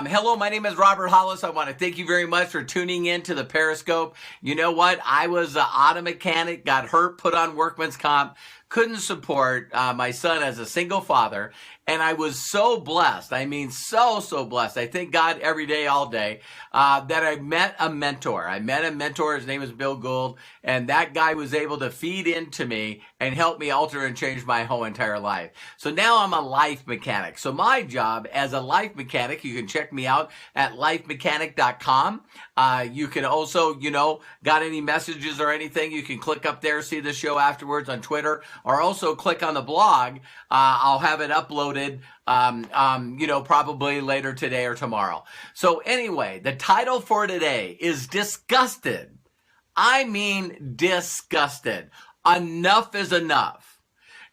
Hello, my name is Robert Hollis. I want to thank you very much for tuning in to the Periscope. You know what? I was an auto mechanic, got hurt, put on workman's comp, couldn't support my son as a single father. And I was so blessed. I mean, so blessed. I thank God every day, all day, that I met a mentor. I met a mentor. His name is Bill Gould. And that guy was able to feed into me and help me alter and change my whole entire life. So now I'm a life mechanic. So my job as a life mechanic, you can check me out at lifemechanic.com. You can also, got any messages or anything, you can click up there, see the show afterwards on Twitter, or also click on the blog. I'll have it uploaded, probably later today or tomorrow. So anyway, the title for today is Disgusted. I mean, disgusted. Enough is enough.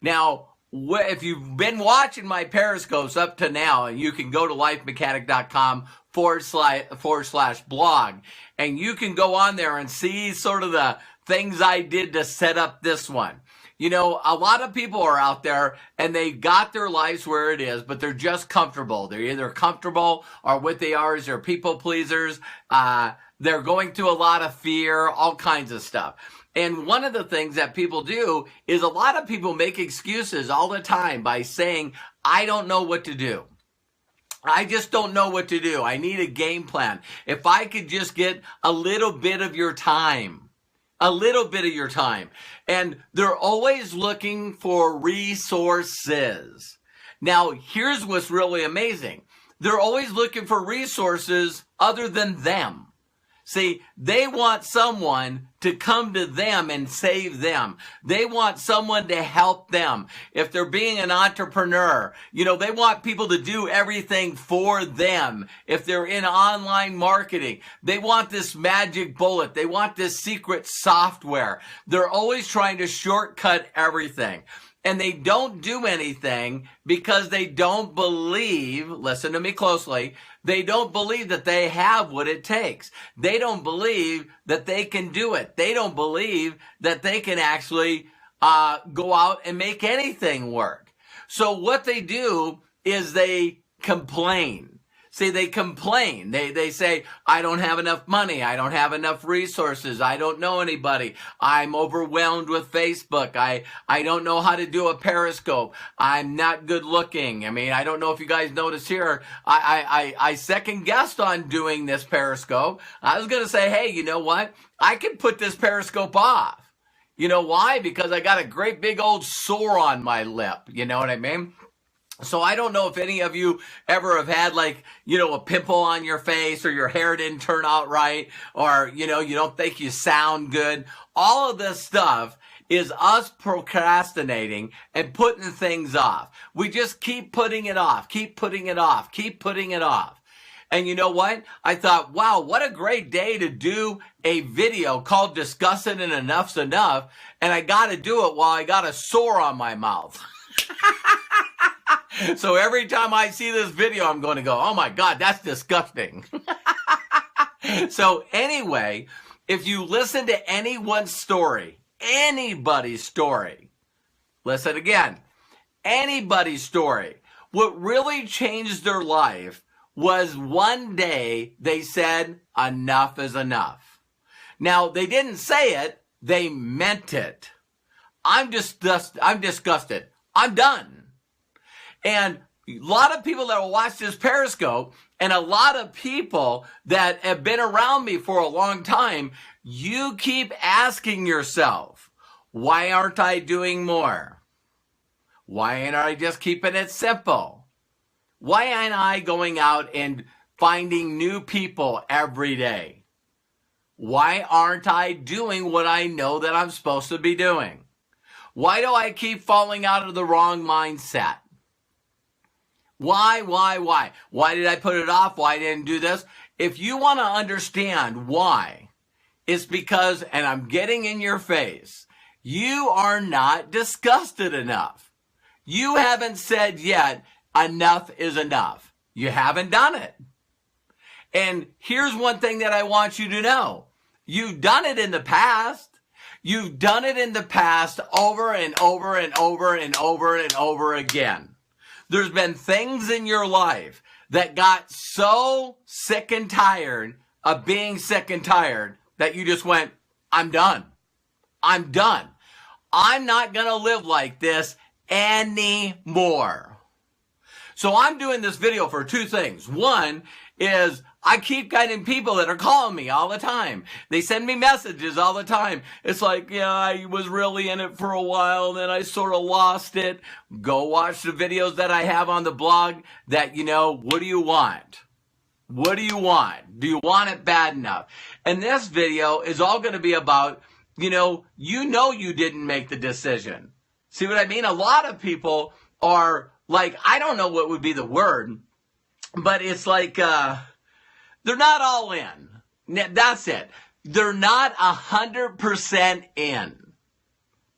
Now, if you've been watching my Periscopes up to now, and you can go to lifemechanic.com/blog, and you can go on there and see sort of the things I did to set up this one. A lot of people are out there and they got their lives where it is, but they're just comfortable. They're either comfortable or what they are is they're people pleasers. They're going through a lot of fear, all kinds of stuff. And one of the things that people do is a lot of people make excuses all the time by saying, I don't know what to do. I just don't know what to do. I need a game plan. If I could just get a little bit of your time. A little bit of your time. And they're always looking for resources. Now, here's what's really amazing. They're always looking for resources other than them. See, they want someone to come to them and save them. They want someone to help them. If they're being an entrepreneur, they want people to do everything for them. If they're in online marketing, they want this magic bullet. They want this secret software. They're always trying to shortcut everything. And they don't do anything because they don't believe, listen to me closely, they don't believe that they have what it takes. They don't believe that they can do it. They don't believe that they can actually go out and make anything work. So what they do is they complain. See, they complain. They say, I don't have enough money. I don't have enough resources. I don't know anybody. I'm overwhelmed with Facebook. I don't know how to do a Periscope. I'm not good looking. I mean, I don't know if you guys notice here, I second guessed on doing this Periscope. I was going to say, hey, you know what? I can put this Periscope off. You know why? Because I got a great big old sore on my lip. You know what I mean? So I don't know if any of you ever have had a pimple on your face, or your hair didn't turn out right, or, you don't think you sound good. All of this stuff is us procrastinating and putting things off. We just keep putting it off, keep putting it off, keep putting it off. And you know what? I thought, wow, what a great day to do a video called Disgusted and Enough's Enough. And I got to do it while I got a sore on my mouth. So every time I see this video, I'm going to go, oh my God, that's disgusting. So anyway, if you listen to anyone's story, anybody's story, listen again, anybody's story, what really changed their life was one day they said, enough is enough. Now, they didn't say it, they meant it. I'm disgusted. I'm done. And a lot of people that will watch this Periscope, and a lot of people that have been around me for a long time, you keep asking yourself, why aren't I doing more? Why aren't I just keeping it simple? Why aren't I going out and finding new people every day? Why aren't I doing what I know that I'm supposed to be doing? Why do I keep falling out of the wrong mindset? Why? Why did I put it off? Why didn't I do this? If you want to understand why, it's because, and I'm getting in your face, you are not disgusted enough. You haven't said yet, enough is enough. You haven't done it. And here's one thing that I want you to know. You've done it in the past. You've done it in the past over and over and over and over and over again. There's been things in your life that got so sick and tired of being sick and tired that you just went, I'm done. I'm done. I'm not going to live like this anymore. So I'm doing this video for two things. One is I keep getting people that are calling me all the time. They send me messages all the time. It's like, yeah, I was really in it for a while, then I sort of lost it. Go watch the videos that I have on the blog that, what do you want? What do you want? Do you want it bad enough? And this video is all going to be about, you didn't make the decision. See what I mean? A lot of people are like, I don't know what would be the word, but it's like, they're not all in. That's it. They're not 100% in.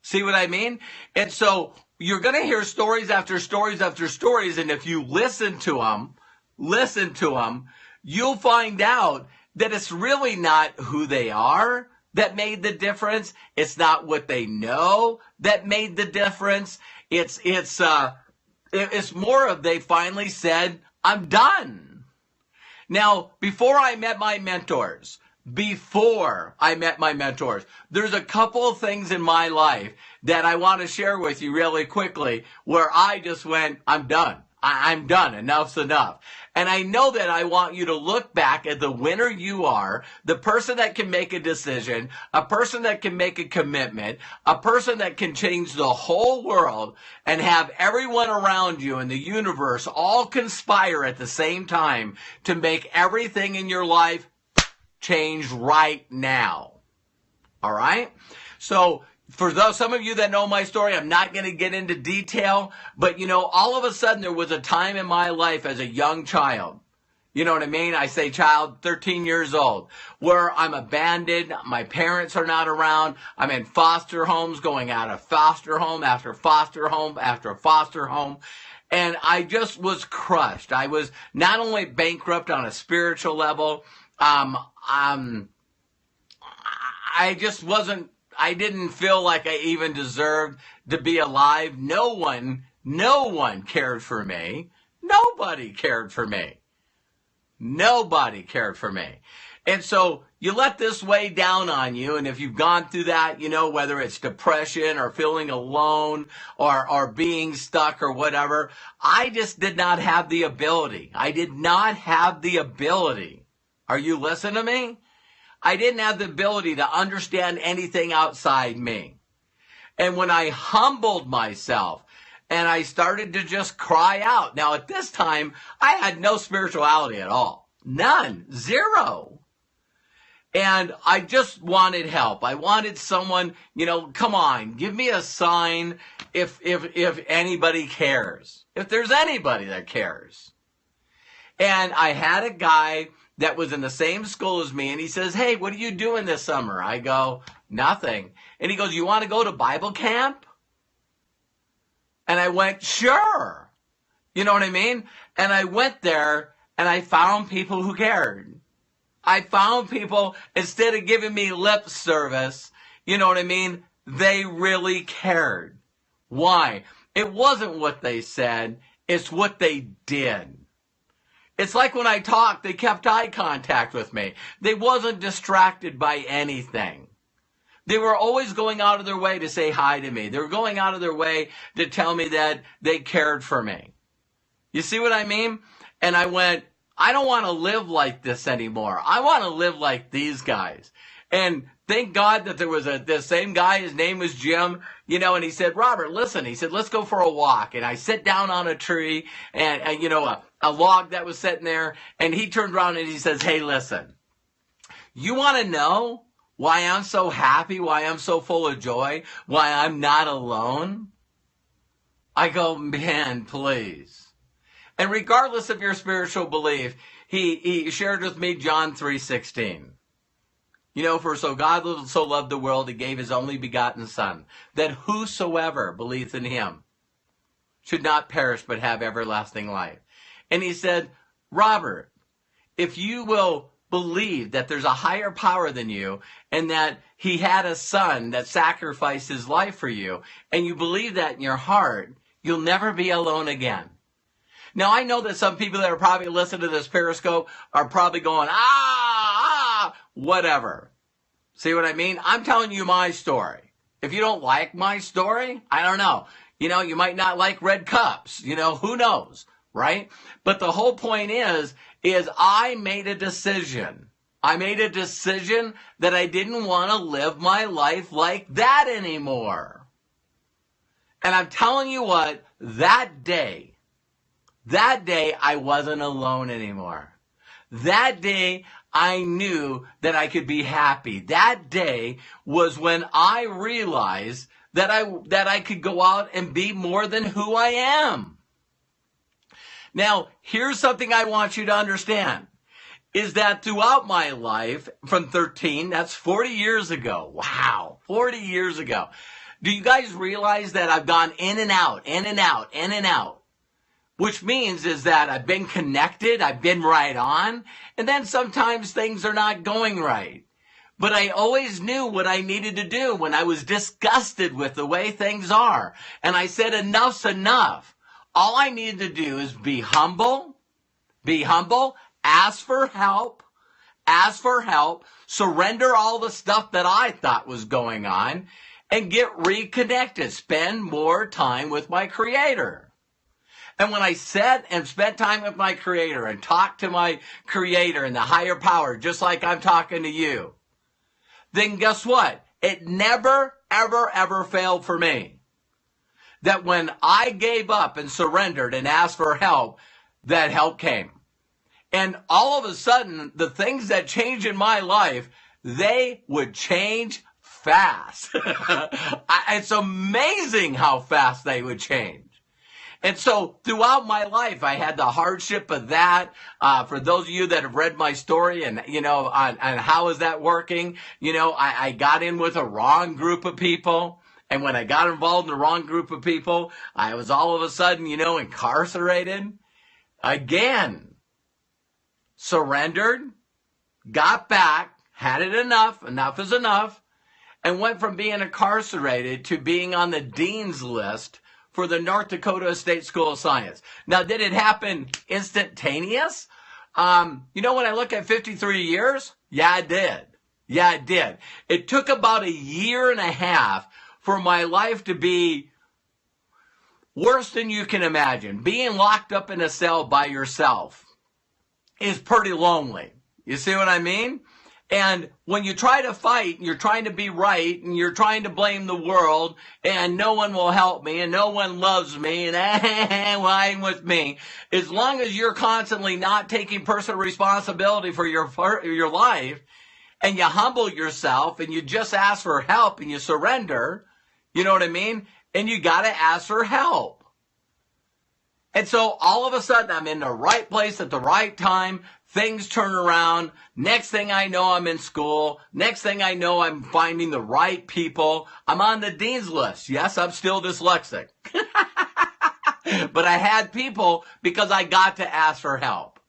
See what I mean? And so you're going to hear stories after stories after stories. And if you listen to them, you'll find out that it's really not who they are that made the difference. It's not what they know that made the difference. It's more of they finally said, I'm done. Now, before I met my mentors, there's a couple of things in my life that I want to share with you really quickly where I just went, I'm done. I'm done. Enough's enough. And I know that I want you to look back at the winner you are, the person that can make a decision, a person that can make a commitment, a person that can change the whole world and have everyone around you in the universe all conspire at the same time to make everything in your life change right now. All right? So, for some of you that know my story, I'm not going to get into detail, but all of a sudden there was a time in my life as a young child, you know what I mean? I say child, 13 years old, where I'm abandoned, my parents are not around, I'm in foster homes, going out of foster home after foster home after foster home, and I just was crushed. I was not only bankrupt on a spiritual level, I didn't feel like I even deserved to be alive. No one cared for me. Nobody cared for me. Nobody cared for me. And so you let this weigh down on you. And if you've gone through that, whether it's depression or feeling alone or being stuck or whatever, I just did not have the ability. I did not have the ability. Are you listening to me? I didn't have the ability to understand anything outside me. And when I humbled myself and I started to just cry out. Now at this time, I had no spirituality at all. None. Zero. And I just wanted help. I wanted someone, come on, give me a sign if anybody cares. If there's anybody that cares. And I had a guy that was in the same school as me, and he says, hey, what are you doing this summer? I go, nothing. And he goes, you want to go to Bible camp? And I went, sure. You know what I mean? And I went there, and I found people who cared. I found people, instead of giving me lip service, you know what I mean? They really cared. Why? It wasn't what they said, it's what they did. It's like when I talked, they kept eye contact with me. They wasn't distracted by anything. They were always going out of their way to say hi to me. They were going out of their way to tell me that they cared for me. You see what I mean? And I went, I don't want to live like this anymore. I want to live like these guys. And thank God that there was the same guy, his name was Jim, and he said, Robert, listen, he said, let's go for a walk. And I sit down on a tree and a log that was sitting there, and he turned around and he says, hey, listen, you want to know why I'm so happy, why I'm so full of joy, why I'm not alone? I go, man, please. And regardless of your spiritual belief, he shared with me John 3:16. For so God so loved the world, he gave his only begotten Son, that whosoever believeth in him should not perish but have everlasting life. And he said, Robert, if you will believe that there's a higher power than you and that he had a son that sacrificed his life for you, and you believe that in your heart, you'll never be alone again. Now, I know that some people that are probably listening to this Periscope are probably going, whatever. See what I mean? I'm telling you my story. If you don't like my story, I don't know. You might not like red cups. Who knows, right? But the whole point is I made a decision. I made a decision that I didn't want to live my life like that anymore. And I'm telling you what, that day I wasn't alone anymore. That day I knew that I could be happy. That day was when I realized that I could go out and be more than who I am. Now, here's something I want you to understand. Is that throughout my life, from 13, that's 40 years ago. Wow, 40 years ago. Do you guys realize that I've gone in and out, in and out, in and out? Which means is that I've been connected, I've been right on, and then sometimes things are not going right. But I always knew what I needed to do when I was disgusted with the way things are. And I said, enough's enough. All I needed to do is be humble, ask for help, surrender all the stuff that I thought was going on, and get reconnected, spend more time with my Creator. And when I sat and spent time with my Creator and talked to my Creator and the higher power, just like I'm talking to you, then guess what? It never, ever, ever failed for me. That when I gave up and surrendered and asked for help, that help came. And all of a sudden, the things that change in my life, they would change fast. It's amazing how fast they would change. And so throughout my life, I had the hardship of that. For those of you that have read my story and, on how is that working, I got in with a wrong group of people. And when I got involved in the wrong group of people, I was all of a sudden, incarcerated again. Surrendered, got back, had it enough is enough, and went from being incarcerated to being on the dean's list for the North Dakota State School of Science. Now, did it happen instantaneous? When I look at 53 years, yeah, it did. Yeah, it did. It took about a year and a half for my life to be worse than you can imagine. Being locked up in a cell by yourself is pretty lonely. You see what I mean? And when you try to fight, and you're trying to be right, and you're trying to blame the world, and no one will help me, and no one loves me, and why with me? As long as you're constantly not taking personal responsibility for your life, and you humble yourself, and you just ask for help, and you surrender, you know what I mean? And you got to ask for help. And so all of a sudden, I'm in the right place at the right time. Things turn around. Next thing I know, I'm in school. Next thing I know, I'm finding the right people. I'm on the dean's list. Yes, I'm still dyslexic. But I had people because I got to ask for help.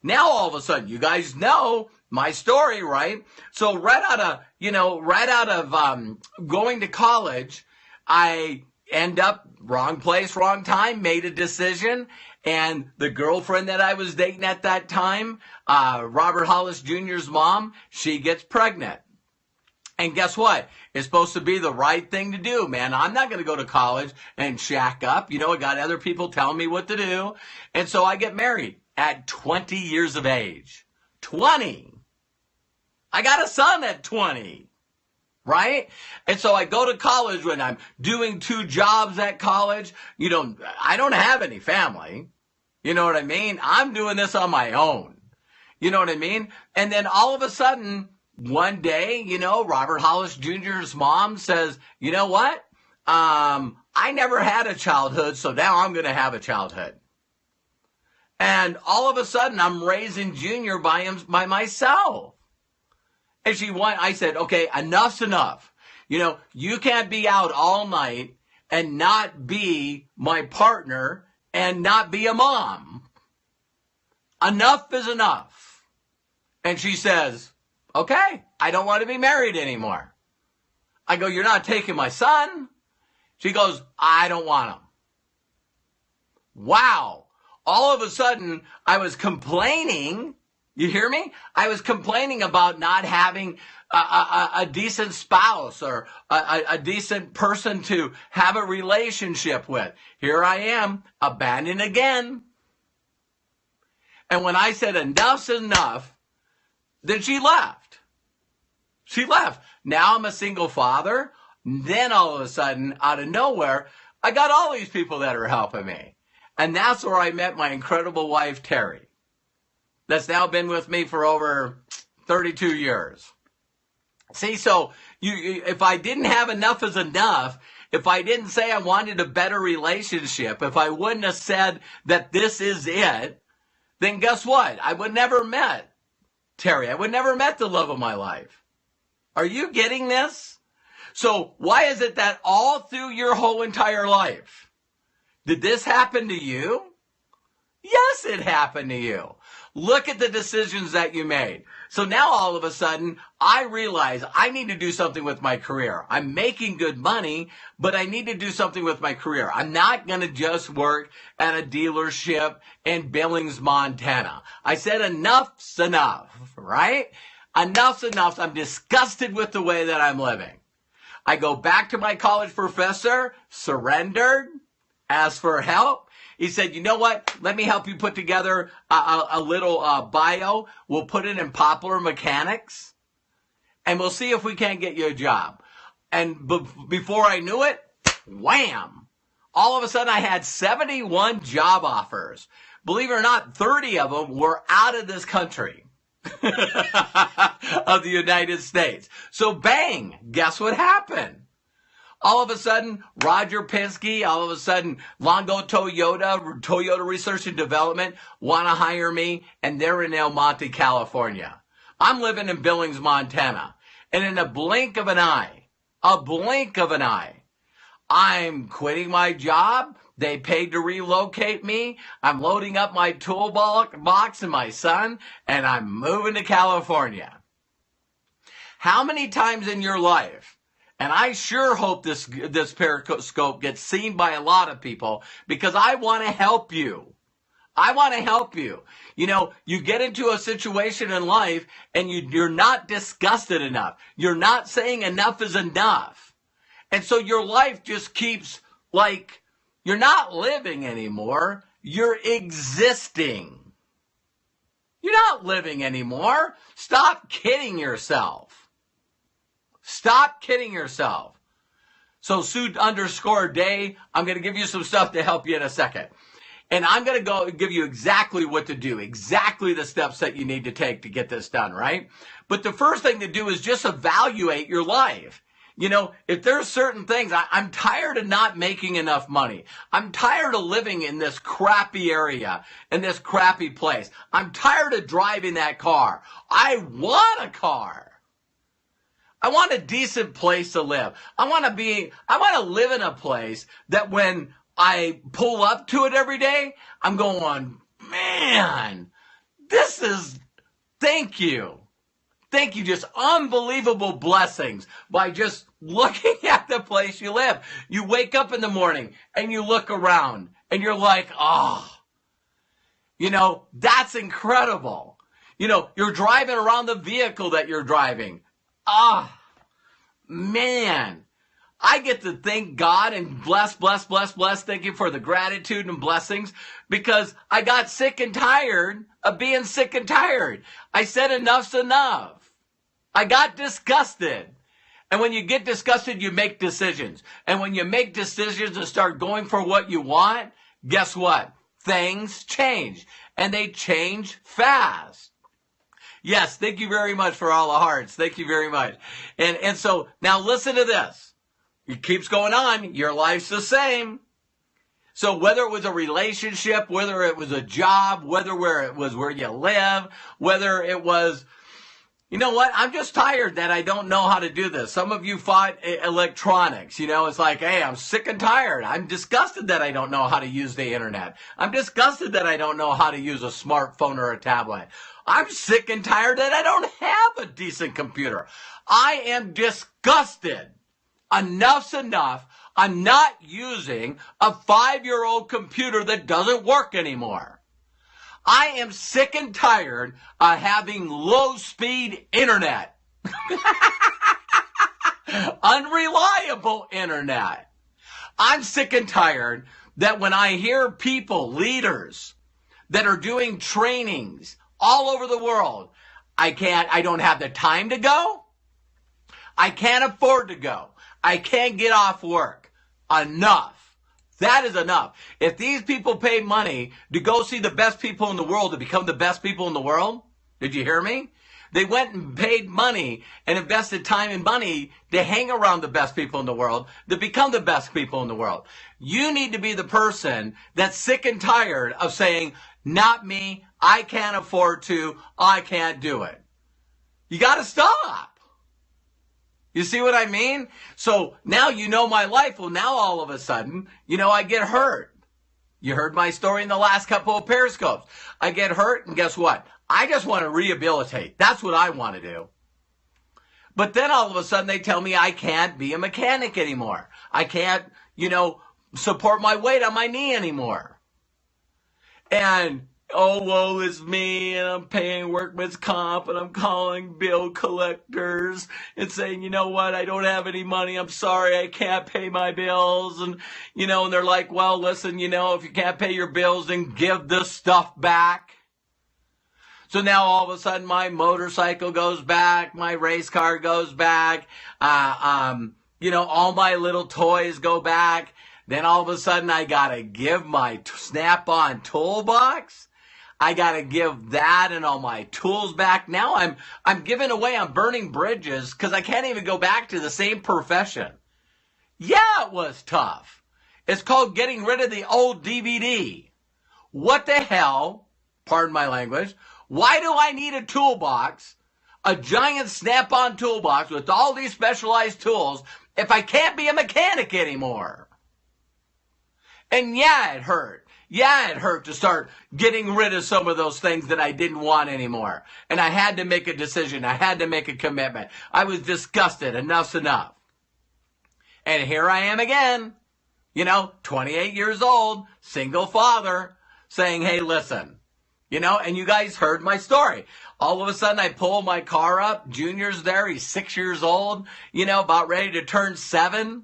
Now, all of a sudden, you guys know my story, right? So right out of going to college, I end up wrong place, wrong time, made a decision. And the girlfriend that I was dating at that time, Robert Hollis Jr.'s mom, she gets pregnant. And guess what? It's supposed to be the right thing to do, man. I'm not going to go to college and shack up. I got other people telling me what to do. And so I get married at 20 years of age. 20. I got a son at 20. Right? And so I go to college when I'm doing 2 jobs at college. I don't have any family. You know what I mean? I'm doing this on my own. You know what I mean? And then all of a sudden, one day, Robert Hollis Jr.'s mom says, you know what? I never had a childhood, so now I'm going to have a childhood. And all of a sudden, I'm raising Junior by myself. And I said, okay, enough's enough. You can't be out all night and not be my partner and not be a mom. Enough is enough. And she says, okay, I don't want to be married anymore. I go, you're not taking my son? She goes, I don't want him. Wow. all of a sudden I was complaining. You hear me? I was complaining about not having a decent spouse or a decent person to have a relationship with. Here I am, abandoned again. And when I said enough's enough, then she left. She left. Now I'm a single father. Then all of a sudden, out of nowhere, I got all these people that are helping me. And that's where I met my incredible wife, Terry, that's now been with me for over 32 years. See, so if I didn't have enough is enough, if I didn't say I wanted a better relationship, if I wouldn't have said that this is it, then guess what? I would never met Terry. I would never met the love of my life. Are you getting this? So why is it that all through your whole entire life, did this happen to you? Yes, it happened to you. Look at the decisions that you made. So now all of a sudden, I realize I need to do something with my career. I'm making good money, but I need to do something with my career. I'm not going to just work at a dealership in Billings, Montana. I said enough's enough, right? Enough's enough. I'm disgusted with the way that I'm living. I go back to my college professor, surrendered, asked for help. He said, you know what? Let me help you put together a little bio. We'll put it in popular mechanics, and we'll see if we can't get you a job. And before I knew it, wham! All of a sudden, I had 71 job offers. Believe it or not, 30 of them were out of this country of the United States. So bang, guess what happened? All of a sudden, Roger Penske, all of a sudden, Longo Toyota Research and Development want to hire me, and they're in El Monte, California. I'm living in Billings, Montana. And in a blink of an eye, I'm quitting my job. They paid to relocate me. I'm loading up my toolbox and my son, and I'm moving to California. How many times in your life, and I sure hope this Periscope gets seen by a lot of people, because I want to help you. I want to help you. You know, you get into a situation in life and you're not disgusted enough. You're not saying enough is enough. And so your life just keeps like, you're not living anymore. You're existing. You're not living anymore. Stop kidding yourself. Stop kidding yourself. So Sue_Day, I'm going to give you some stuff to help you in a second. And I'm going to go give you exactly what to do, exactly the steps that you need to take to get this done, right? But the first thing to do is just evaluate your life. You know, if there's certain things, I'm tired of not making enough money. I'm tired of living in this crappy area, in this crappy place. I'm tired of driving that car. I want a car. I want a decent place to live. I want to live in a place that when I pull up to it every day, I'm going, man, thank you. Thank you, just unbelievable blessings by just looking at the place you live. You wake up in the morning and you look around and you're like, oh, you know, that's incredible. You know, you're driving around the vehicle that you're driving. Ah, man, I get to thank God and bless. Thank you for the gratitude and blessings, because I got sick and tired of being sick and tired. I said enough's enough. I got disgusted. And when you get disgusted, you make decisions. And when you make decisions and start going for what you want, guess what? Things change. And they change fast. Yes, thank you very much for all the hearts. Thank you very much. And so now listen to this. It keeps going on. Your life's the same. So whether it was a relationship, whether it was a job, whether it was where you live, whether it was, you know what? I'm just tired that I don't know how to do this. Some of you fought electronics. You know, it's like, hey, I'm sick and tired. I'm disgusted that I don't know how to use the internet. I'm disgusted that I don't know how to use a smartphone or a tablet. I'm sick and tired that I don't have a decent computer. I am disgusted. Enough's enough. I'm not using a 5-year-old computer that doesn't work anymore. I am sick and tired of having low-speed internet. Unreliable internet. I'm sick and tired that when I hear people, leaders, that are doing trainings all over the world, I don't have the time to go. I can't afford to go. I can't get off work. Enough. That is enough. If these people pay money to go see the best people in the world to become the best people in the world, did you hear me? They went and paid money and invested time and money to hang around the best people in the world, to become the best people in the world. You need to be the person that's sick and tired of saying, not me, I can't afford to, I can't do it. You got to stop. You see what I mean? So now you know my life. Well, now all of a sudden, I get hurt. You heard my story in the last couple of Periscopes. I get hurt, and guess what? I just want to rehabilitate. That's what I want to do. But then all of a sudden they tell me I can't be a mechanic anymore. I can't, support my weight on my knee anymore. And, oh, woe is me, and I'm paying workman's comp, and I'm calling bill collectors and saying, you know what, I don't have any money, I'm sorry, I can't pay my bills, and, and they're like, well, listen, if you can't pay your bills, then give the stuff back. So now all of a sudden my motorcycle goes back, my race car goes back, all my little toys go back. Then all of a sudden I gotta give my Snap-on toolbox. I gotta give that and all my tools back. Now I'm giving away, I'm burning bridges because I can't even go back to the same profession. Yeah, it was tough. It's called getting rid of the old DVD. What the hell, pardon my language, why do I need a toolbox, a giant Snap-on toolbox with all these specialized tools, if I can't be a mechanic anymore? And yeah, it hurt. Yeah, it hurt to start getting rid of some of those things that I didn't want anymore. And I had to make a decision. I had to make a commitment. I was disgusted. Enough's enough. And here I am again, 28 years old, single father, saying, hey, listen, and you guys heard my story. All of a sudden I pull my car up. Junior's there. He's 6 years old, about ready to turn 7.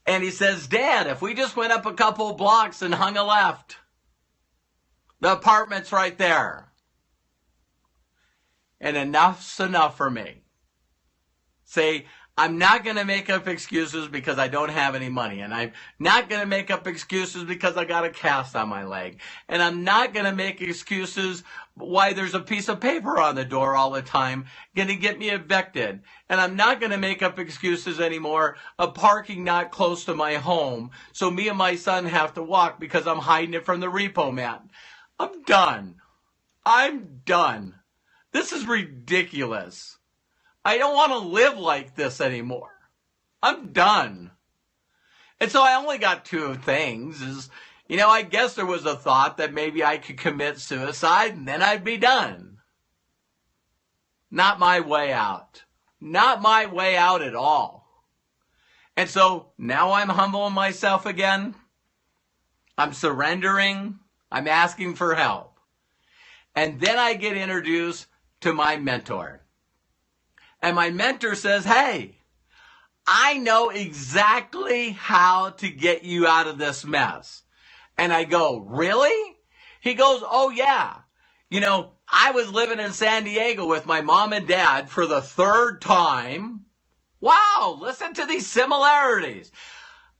And he says, Dad, if we just went up a couple blocks and hung a left, the apartment's right there. And enough's enough for me. Say, I'm not going to make up excuses because I don't have any money. And I'm not going to make up excuses because I got a cast on my leg. And I'm not going to make excuses why there's a piece of paper on the door all the time going to get me evicted. And I'm not going to make up excuses anymore of parking not close to my home. So me and my son have to walk because I'm hiding it from the repo man. I'm done. I'm done. This is ridiculous. I don't want to live like this anymore. I'm done. And so I only got two things. I guess there was a thought that maybe I could commit suicide and then I'd be done. Not my way out. Not my way out at all. And so now I'm humbling myself again. I'm surrendering. I'm asking for help. And then I get introduced to my mentor. And my mentor says, hey, I know exactly how to get you out of this mess. And I go, really? He goes, oh yeah. I was living in San Diego with my mom and dad for the third time. Wow, listen to these similarities.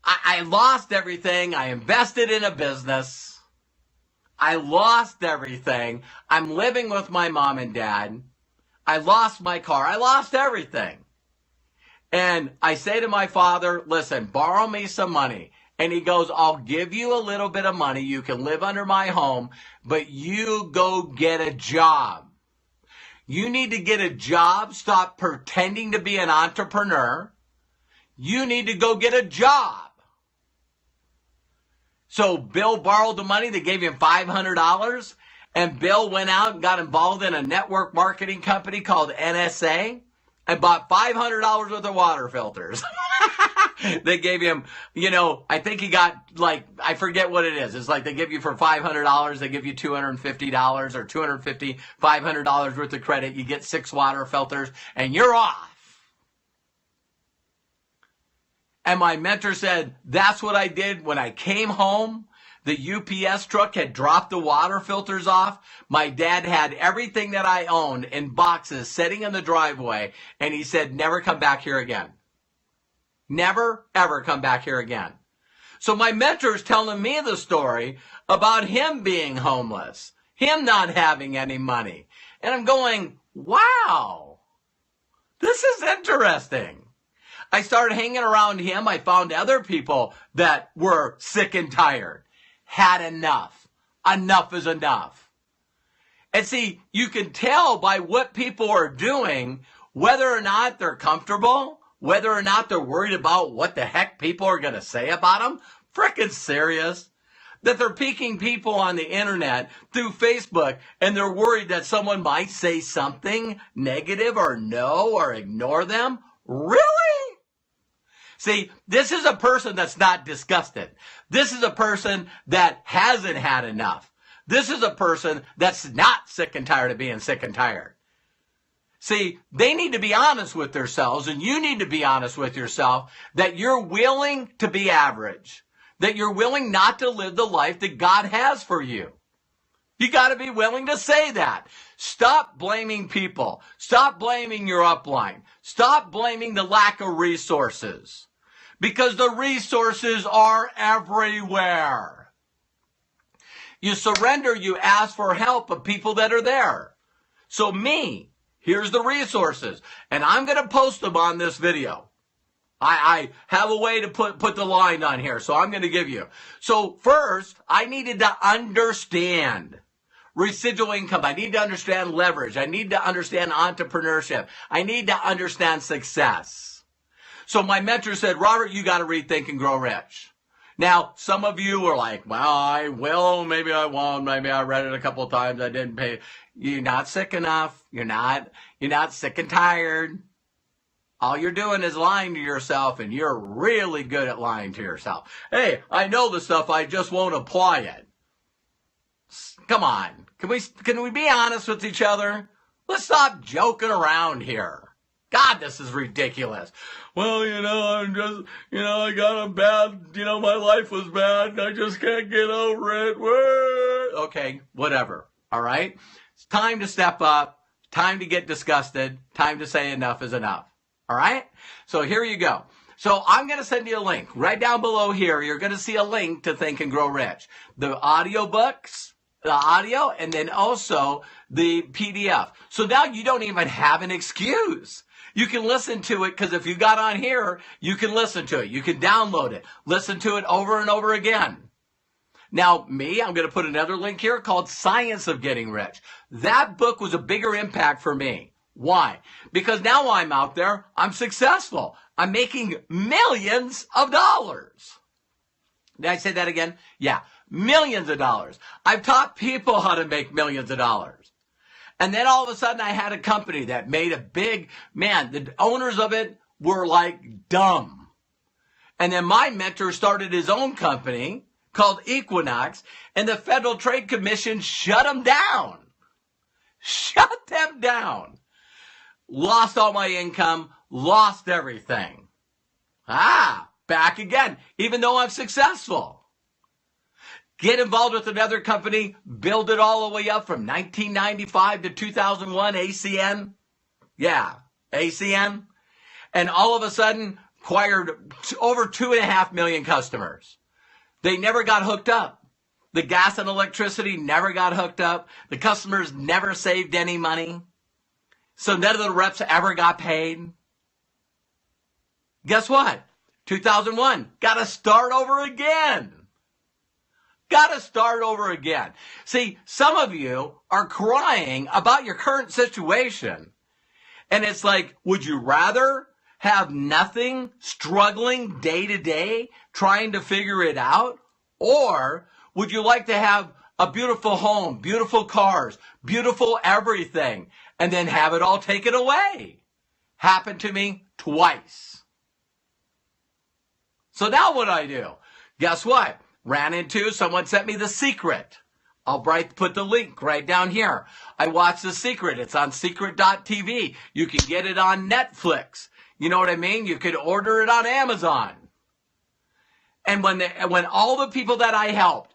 I lost everything. I invested in a business. I lost everything. I'm living with my mom and dad. I lost my car. I lost everything. And I say to my father, listen, borrow me some money. And he goes, I'll give you a little bit of money. You can live under my home, but you go get a job. You need to get a job. Stop pretending to be an entrepreneur. You need to go get a job. So Bill borrowed the money. They gave him $500. And Bill went out and got involved in a network marketing company called NSA. and bought $500 worth of water filters. They gave him, I think he got I forget what it is. It's like they give you for $500, they give you $250 or $250, $500 worth of credit. You get 6 water filters and you're off. And my mentor said, that's what I did when I came home. The UPS truck had dropped the water filters off. My dad had everything that I owned in boxes sitting in the driveway. And he said, never come back here again. Never, ever come back here again. So my mentor's telling me the story about him being homeless, him not having any money. And I'm going, wow, this is interesting. I started hanging around him. I found other people that were sick and tired, had enough. Enough is enough. And see, you can tell by what people are doing whether or not they're comfortable, whether or not they're worried about what the heck people are going to say about them. Frickin' serious. That they're picking people on the internet through Facebook and they're worried that someone might say something negative or no or ignore them. Really? See, this is a person that's not disgusted. This is a person that hasn't had enough. This is a person that's not sick and tired of being sick and tired. See, they need to be honest with themselves, and you need to be honest with yourself that you're willing to be average, that you're willing not to live the life that God has for you. You got to be willing to say that. Stop blaming people. Stop blaming your upline. Stop blaming the lack of resources. Because the resources are everywhere. You surrender, you ask for help of people that are there. So me, here's the resources. And I'm going to post them on this video. I have a way to put the line on here, so I'm going to give you. So first, I needed to understand residual income. I need to understand leverage. I need to understand entrepreneurship. I need to understand success. So my mentor said, Robert, you got to read Think and Grow Rich. Now, some of you are like, well, I will, maybe I won't, maybe I read it a couple of times, I didn't pay. You're not sick enough. You're not sick and tired. All you're doing is lying to yourself, and you're really good at lying to yourself. Hey, I know the stuff, I just won't apply it. Come on. Can we be honest with each other? Let's stop joking around here. God, this is ridiculous. Well, I'm just, I got a bad, my life was bad, and I just can't get over it. Okay, whatever, all right? It's time to step up, time to get disgusted, time to say enough is enough, all right? So here you go. So I'm going to send you a link. Right down below here, you're going to see a link to Think and Grow Rich. The audiobooks, the audio, and then also the PDF. So now you don't even have an excuse. You can listen to it because if you got on here, you can listen to it. You can download it. Listen to it over and over again. Now, I'm going to put another link here called Science of Getting Rich. That book was a bigger impact for me. Why? Because now I'm out there. I'm successful. I'm making millions of dollars. Did I say that again? Yeah, millions of dollars. I've taught people how to make millions of dollars. And then all of a sudden I had a company that made a big, the owners of it were like dumb. And then my mentor started his own company called Equinox, and the Federal Trade Commission shut them down. Shut them down. Lost all my income, lost everything. Back again, even though I'm successful. Get involved with another company, build it all the way up from 1995 to 2001, ACN. Yeah, ACN. And all of a sudden, acquired over 2.5 million customers. They never got hooked up. The gas and electricity never got hooked up. The customers never saved any money. So none of the reps ever got paid. Guess what? 2001, got to start over again. Got to start over again. See, some of you are crying about your current situation. And it's like, would you rather have nothing, struggling day to day, trying to figure it out? Or would you like to have a beautiful home, beautiful cars, beautiful everything, and then have it all taken away? Happened to me twice. So now what do I do? Guess what? Ran into, someone sent me The Secret. I'll put the link right down here. I watched The Secret. It's on secret.tv. You can get it on Netflix. You know what I mean? You could order it on Amazon. And when all the people that I helped,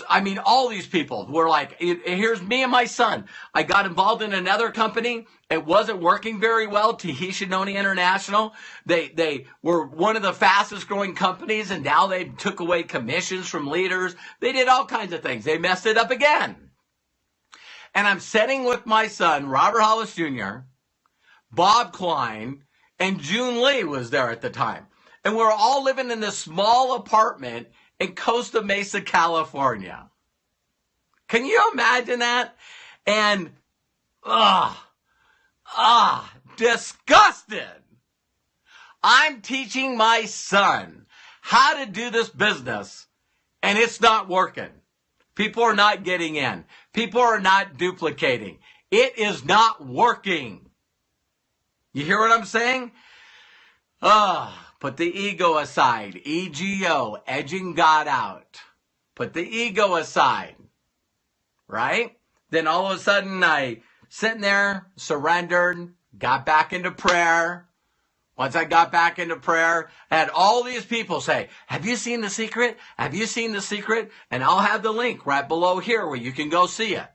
I mean, all these people were like, here's me and my son. I got involved in another company. It wasn't working very well. Tahishinoni International. They were one of the fastest growing companies, and now they took away commissions from leaders. They did all kinds of things. They messed it up again. And I'm sitting with my son, Robert Hollis Jr., Bob Klein, and June Lee was there at the time. And we're all living in this small apartment in Costa Mesa, California. Can you imagine that? And, disgusted. I'm teaching my son how to do this business, and it's not working. People are not getting in. People are not duplicating. It is not working. You hear what I'm saying? Put the ego aside. EGO, edging God out. Put the ego aside. Right? Then all of a sudden I sitting there, surrendered, got back into prayer. Once I got back into prayer, I had all these people say, have you seen The Secret? Have you seen The Secret? And I'll have the link right below here where you can go see it.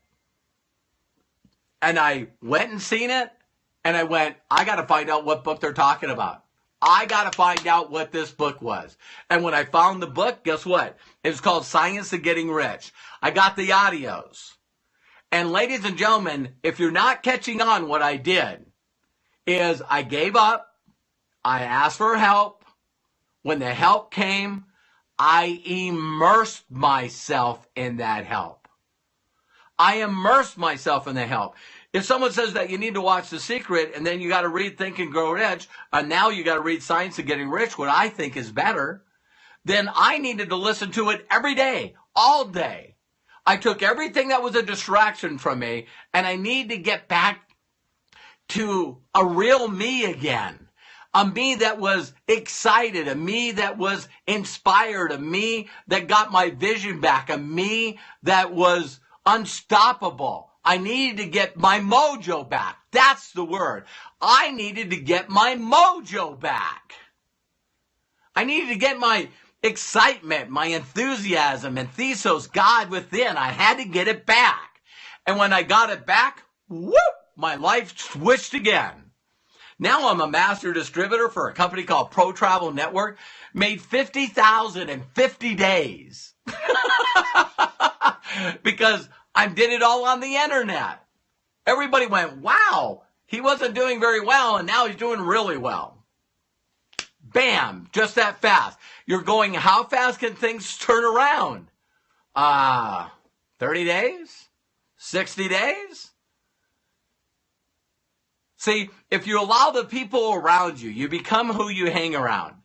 And I went and seen it, and I went, I got to find out what book they're talking about. I got to find out what this book was. And when I found the book, guess what? It was called Science of Getting Rich. I got the audios. And ladies and gentlemen, if you're not catching on, what I did is I gave up. I asked for help. When the help came, I immersed myself in that help. I immersed myself in the help. If someone says that you need to watch The Secret and then you got to read Think and Grow Rich, and now you got to read Science of Getting Rich, what I think is better, then I needed to listen to it every day, all day. I took everything that was a distraction from me, and I need to get back to a real me again. A me that was excited, a me that was inspired, a me that got my vision back, a me that was unstoppable. I needed to get my mojo back. That's the word. I needed to get my mojo back. I needed to get my excitement, my enthusiasm, and thesos, God within. I had to get it back. And when I got it back, whoop, my life switched again. Now I'm a master distributor for a company called Pro Travel Network. Made $50,000 in 50 days. Because I did it all on the internet. Everybody went, wow, he wasn't doing very well, and now he's doing really well. Bam, just that fast. You're going, how fast can things turn around? 30 days? 60 days? See, if you allow the people around you, you become who you hang around.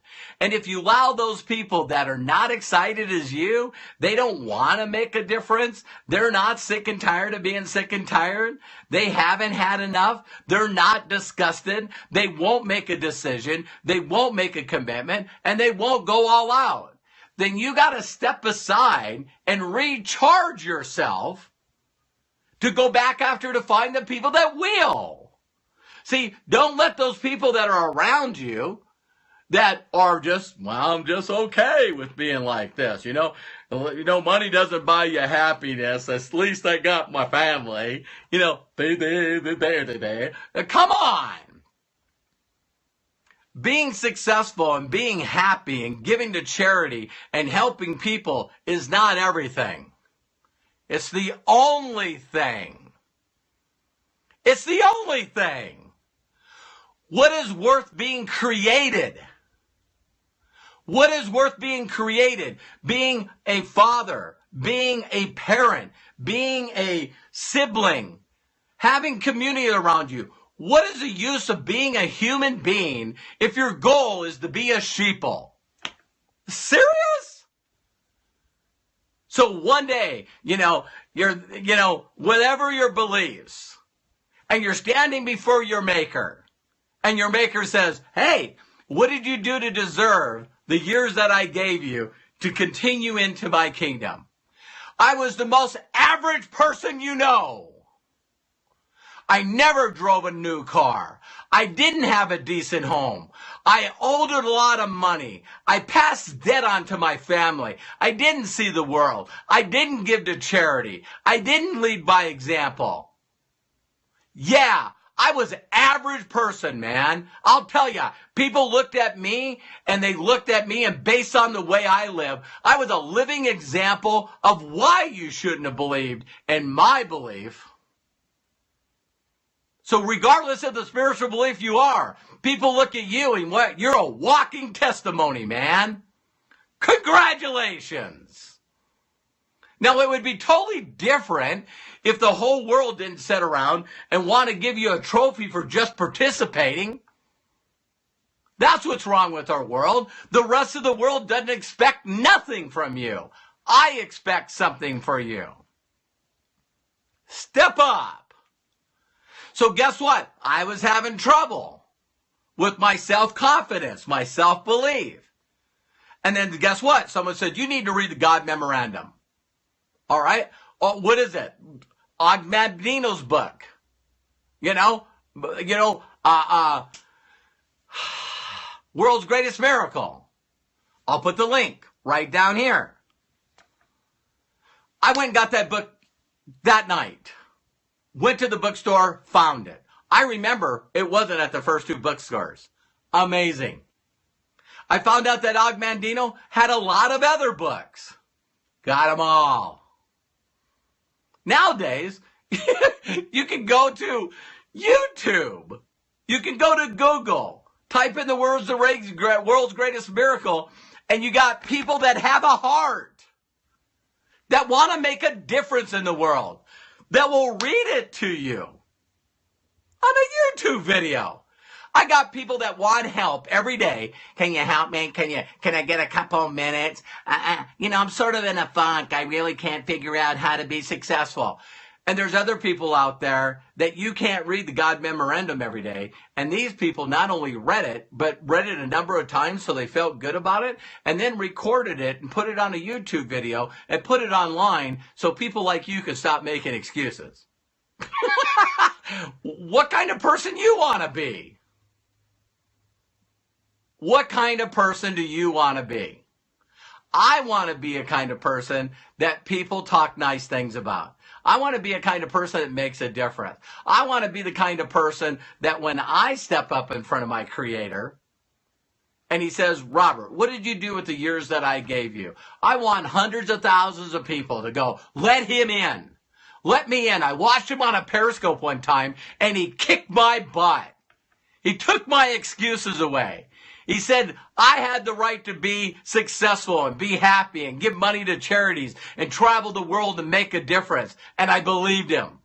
And if you allow those people that are not excited as you, they don't want to make a difference. They're not sick and tired of being sick and tired. They haven't had enough. They're not disgusted. They won't make a decision. They won't make a commitment, and they won't go all out. Then you got to step aside and recharge yourself to go back after to find the people that will. See, don't let those people that are around you that are just, well, I'm just okay with being like this. You know, money doesn't buy you happiness. At least I got my family. You know, come on. Being successful and being happy and giving to charity and helping people is not everything. It's the only thing. It's the only thing. What is worth being created? What is worth being created? Being a father, being a parent, being a sibling, having community around you. What is the use of being a human being if your goal is to be a sheeple? Serious? So one day, whatever your beliefs, and you're standing before your maker, And your maker says, hey, what did you do to deserve the years that I gave you to continue into my kingdom? I was the most average person you know. I never drove a new car. I didn't have a decent home. I owed a lot of money. I passed debt on to my family. I didn't see the world. I didn't give to charity. I didn't lead by example. Yeah, I was an average person, man. I'll tell you, people looked at me and based on the way I live, I was a living example of why you shouldn't have believed in my belief. So regardless of the spiritual belief you are, people look at you and you're a walking testimony, man. Congratulations. Now, it would be totally different if the whole world didn't sit around and want to give you a trophy for just participating. That's what's wrong with our world. The rest of the world doesn't expect nothing from you. I expect something for you. Step up. So guess what? I was having trouble with my self-confidence, my self-belief. And then guess what? Someone said, you need to read the God Memorandum. All right? Oh, what is it? Og Mandino's book. World's Greatest Miracle. I'll put the link right down here. I went and got that book that night. Went to the bookstore, found it. I remember it wasn't at the first two bookstores. Amazing. I found out that Og Mandino had a lot of other books. Got them all. Nowadays, you can go to YouTube. You can go to Google. Type in the words the world's greatest miracle, and you got people that have a heart, that want to make a difference in the world, that will read it to you on a YouTube video. I got people that want help every day. Can you help me? Can I get a couple of minutes? I'm sort of in a funk. I really can't figure out how to be successful. And there's other people out there that you can't read the God Memorandum every day. And these people not only read it, but read it a number of times so they felt good about it, and then recorded it and put it on a YouTube video and put it online so people like you can stop making excuses. What kind of person you want to be? What kind of person do you want to be? I want to be a kind of person that people talk nice things about. I want to be a kind of person that makes a difference. I want to be the kind of person that when I step up in front of my Creator and he says, Robert, what did you do with the years that I gave you? I want hundreds of thousands of people to go, let him in. Let me in. I watched him on a Periscope one time and he kicked my butt. He took my excuses away. He said, I had the right to be successful and be happy and give money to charities and travel the world and make a difference. And I believed him.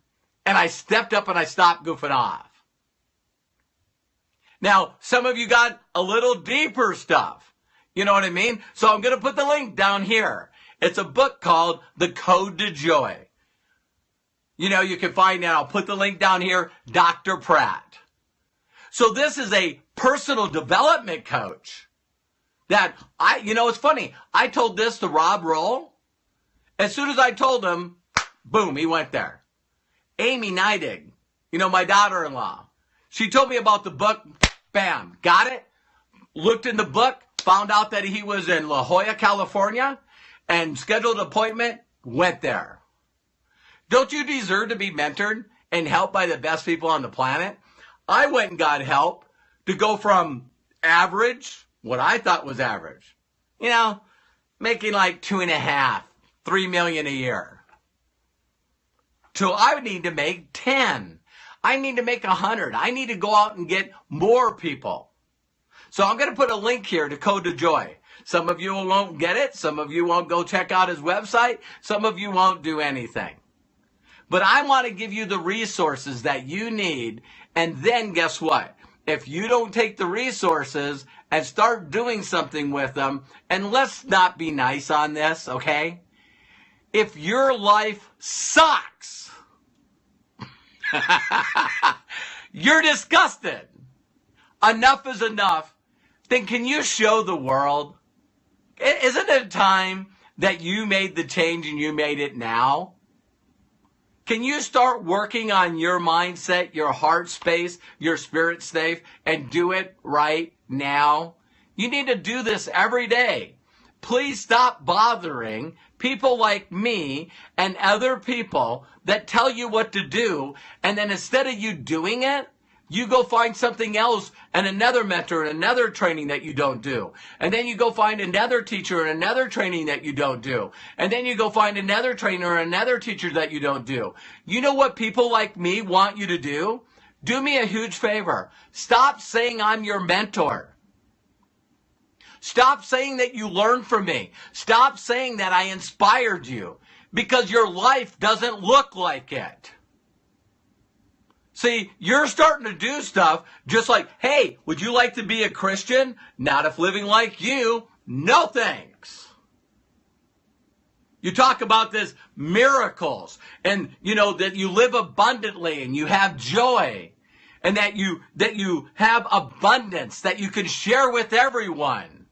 And I stepped up and I stopped goofing off. Now, some of you got a little deeper stuff. You know what I mean? So I'm going to put the link down here. It's a book called The Code to Joy. You can find it. I'll put the link down here, Dr. Pratt. So this is a personal development coach that it's funny. I told this to Rob Roll. As soon as I told him, boom, he went there. Amy Neidig, my daughter-in-law, she told me about the book, bam, got it, looked in the book, found out that he was in La Jolla, California, and scheduled an appointment, went there. Don't you deserve to be mentored and helped by the best people on the planet? I went and got help to go from average, what I thought was average, making like 2.5, 3 million a year, to I need to make 10. I need to make 100. I need to go out and get more people. So I'm going to put a link here to Code to Joy. Some of you won't get it. Some of you won't go check out his website. Some of you won't do anything. But I want to give you the resources that you need. And then guess what? If you don't take the resources and start doing something with them, and let's not be nice on this, okay? If your life sucks, you're disgusted. enough is enough, then can you show the world? Isn't it time that you made the change and you made it now? Can you start working on your mindset, your heart space, your spirit safe, and do it right now? You need to do this every day. Please stop bothering people like me and other people that tell you what to do, and then instead of you doing it, you go find something else and another mentor and another training that you don't do. And then you go find another teacher and another training that you don't do. And then you go find another trainer and another teacher that you don't do. You know what people like me want you to do? Do me a huge favor. Stop saying I'm your mentor. Stop saying that you learned from me. Stop saying that I inspired you, because your life doesn't look like it. See, you're starting to do stuff just like, hey, would you like to be a Christian? Not if living like you. No thanks. You talk about this miracles and, that you live abundantly and you have joy and that you have abundance that you can share with everyone.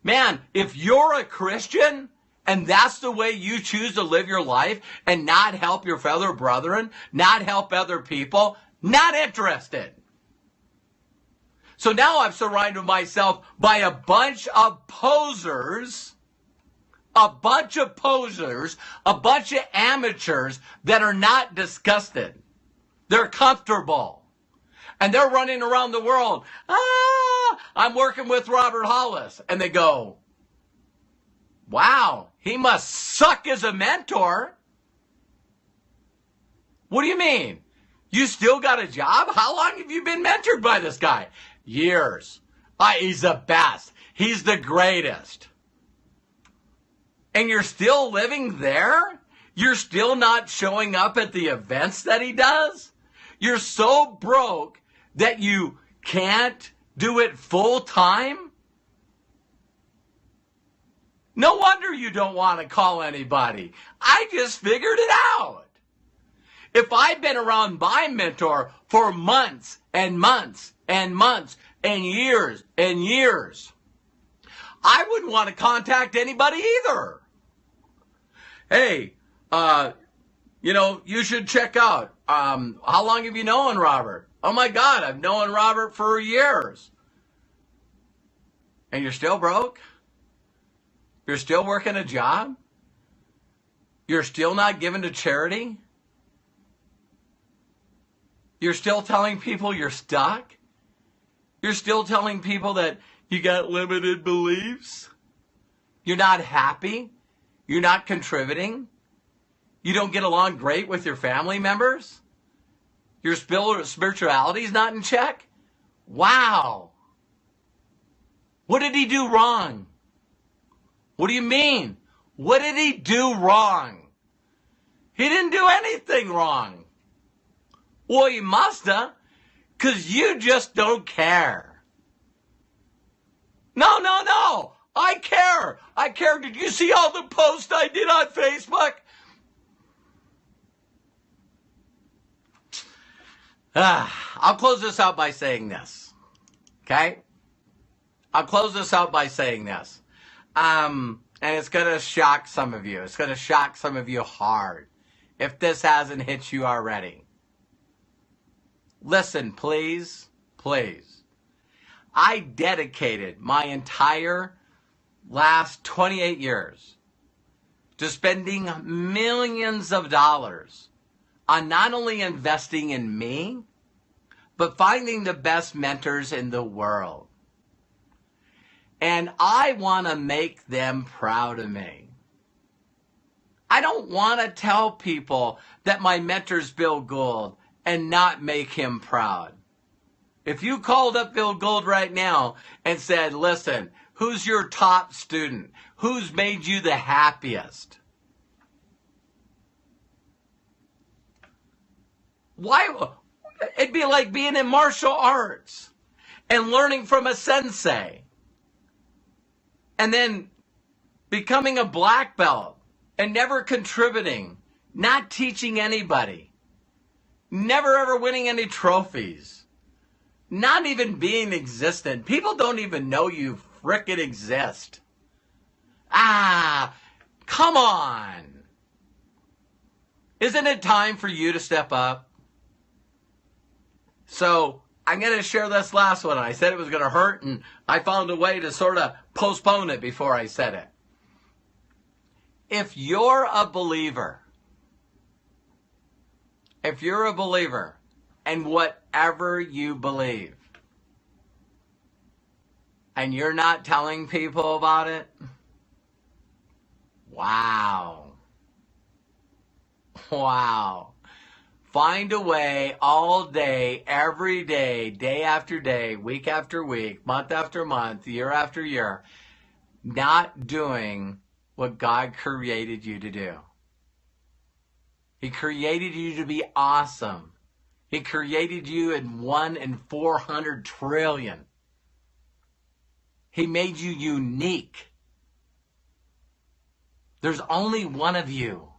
Man, if you're a Christian and that's the way you choose to live your life and not help your fellow brethren, not help other people, not interested. So now I've surrounded myself by a bunch of posers, a bunch of amateurs that are not disgusted. They're comfortable. And they're running around the world. I'm working with Robert Hollis. And they go, wow, he must suck as a mentor. What do you mean? You still got a job? How long have you been mentored by this guy? Years. He's the best. He's the greatest. And you're still living there? You're still not showing up at the events that he does? You're so broke that you can't do it full time? No wonder you don't want to call anybody. I just figured it out. If I'd been around my mentor for months and months and months and years, I wouldn't want to contact anybody either. Hey, you should check out. How long have you known Robert? Oh my God, I've known Robert for years. And you're still broke? You're still working a job? You're still not giving to charity? You're still telling people you're stuck? You're still telling people that you got limited beliefs? You're not happy? You're not contributing? You don't get along great with your family members? Your spirituality is not in check? Wow. What did he do wrong? What do you mean? What did he do wrong? He didn't do anything wrong. Well, he must have, because you just don't care. No. I care. Did you see all the posts I did on Facebook? I'll close this out by saying this. Okay? I'll close this out by saying this. And it's going to shock some of you. It's going to shock some of you hard if this hasn't hit you already. Listen, please. I dedicated my entire last 28 years to spending millions of dollars on not only investing in me, but finding the best mentors in the world. And I want to make them proud of me. I don't want to tell people that my mentor's Bill Gould and not make him proud. If you called up Bill Gould right now and said, listen, who's your top student? Who's made you the happiest? Why? It'd be like being in martial arts and learning from a sensei and then becoming a black belt and never contributing, not teaching anybody, never ever winning any trophies. not even being existent. People don't even know you frickin' exist. Ah, come on. Isn't it time for you to step up? So I'm going to share this last one. I said it was going to hurt, and I found a way to sort of postpone it before I said it. If you're a believer, and whatever you believe, and you're not telling people about it, wow. Find a way all day, every day, day after day, week after week, month after month, year after year, not doing what God created you to do. He created you to be awesome. He created you in 1 in 400 trillion. He made you unique. There's only one of you.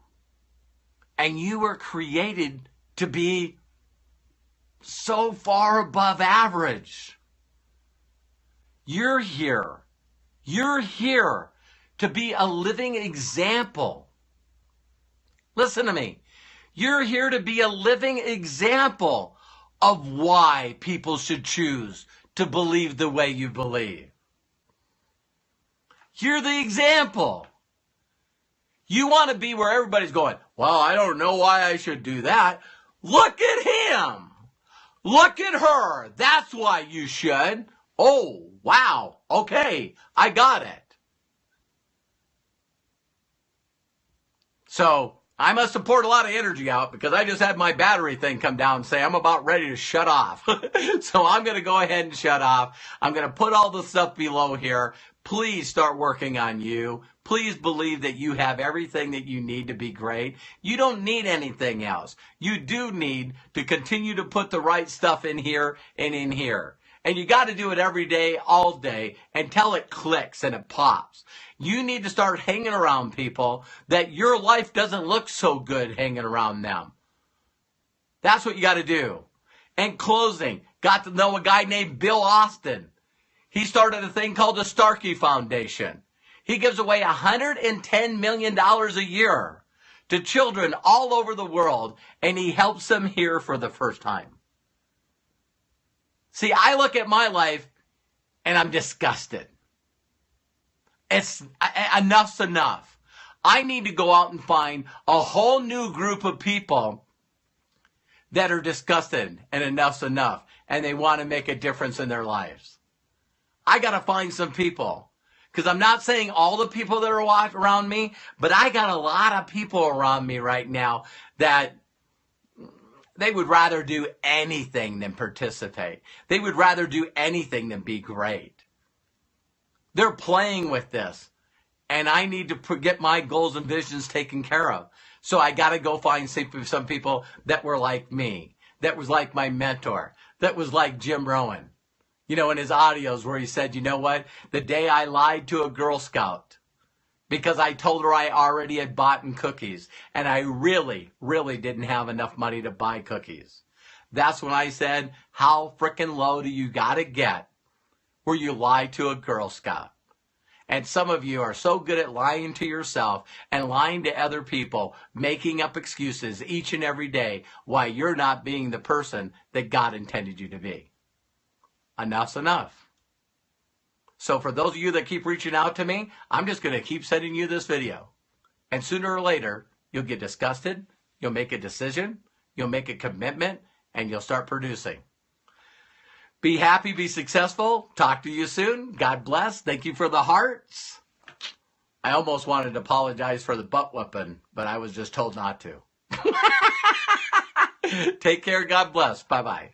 And you were created to be so far above average. You're here. You're here to be a living example. Listen to me. You're here to be a living example of why people should choose to believe the way you believe. You're the example. You want to be where everybody's going, well, I don't know why I should do that. Look at him. Look at her. That's why you should. Oh, wow. Okay, I got it. So I must have poured a lot of energy out because I just had my battery thing come down and say I'm about ready to shut off. So I'm going to go ahead and shut off. I'm going to put all the stuff below here. Please start working on you. Please believe that you have everything that you need to be great. You don't need anything else. You do need to continue to put the right stuff in here and in here. And you got to do it every day, all day, until it clicks and it pops. You need to start hanging around people that your life doesn't look so good hanging around them. That's what you got to do. And closing, got to know a guy named Bill Austin. He started a thing called the Starkey Foundation. He gives away $110 million a year to children all over the world, and he helps them hear for the first time. See, I look at my life, and I'm disgusted. Enough's enough. I need to go out and find a whole new group of people that are disgusted, and enough's enough, and they want to make a difference in their lives. I got to find some people, because I'm not saying all the people that are around me, but I got a lot of people around me right now that they would rather do anything than participate. They would rather do anything than be great. They're playing with this, and I need to get my goals and visions taken care of. So I got to go find some people that were like me, that was like my mentor, that was like Jim Rowan. You know, in his audios where he said, you know what? The day I lied to a Girl Scout because I told her I already had bought cookies and I really, really didn't have enough money to buy cookies. That's when I said, how frickin' low do you got to get where you lie to a Girl Scout? And some of you are so good at lying to yourself and lying to other people, making up excuses each and every day why you're not being the person that God intended you to be. Enough's enough. So for those of you that keep reaching out to me, I'm just going to keep sending you this video. And sooner or later, you'll get disgusted, you'll make a decision, you'll make a commitment, and you'll start producing. Be happy, be successful. Talk to you soon. God bless. Thank you for the hearts. I almost wanted to apologize for the butt whooping, but I was just told not to. Take care. God bless. Bye-bye.